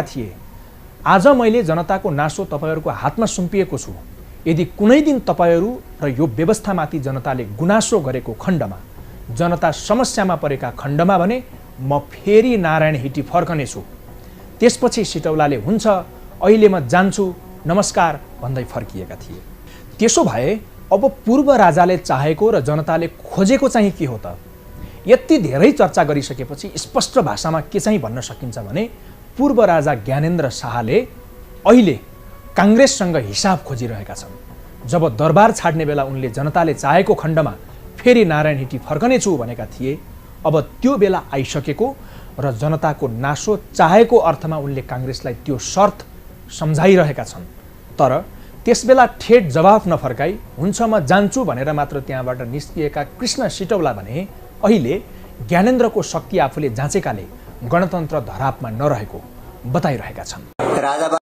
थिए। आज मैले जनताको नासो तपाईहरूको हातमा सुम्पिएको छु। यदि कुनै दिन तपाईहरू र यो व्यवस्थामाथि जनताले गुनासो गरेको खण्डमा, जनता समस्यामा परेका खण्डमा भने म फेरि नारायण हिटी फर्कनेछु। त्यसपछि सिटौलाले हुन्छ अहिले म जान्छु नमस्कार भन्दै फर्किएका थिए। त्यसो भए अब पूर्व राजाले चाहेको र जनताले खोजेको चाहिँ के हो त? यति धेरै चर्चा गरिसकेपछि स्पष्ट भाषामा के चाहिँ भन्न सकिन्छ भने पूर्व राजा ज्ञानेन्द्र शाहले अहिले काङ्ग्रेससँग हिसाब खोजिरहेका छन्। जब दरबार छाड्ने बेला उनले जनताले चाहेको खण्डमा फेरि नारायण हिटी फर्कनेछु भनेका थिए, अब त्यो बेला आइसकेको र जनताको नासो चाहेको अर्थमा उनले काङ्ग्रेसलाई त्यो शर्त सम्झाइरहेका छन्। तर त्यसबेला ठेट जवाफ नफर्काई हुन्छ म जान्छु भनेर मात्र त्यहाँबाट निस्किएका कृष्ण सिटौला भने अहिले ज्ञानेन्द्रको शक्ति आफूले जाँचेकाले गणतन्त्र धरापमा नरहेको बताइरहेका छन्।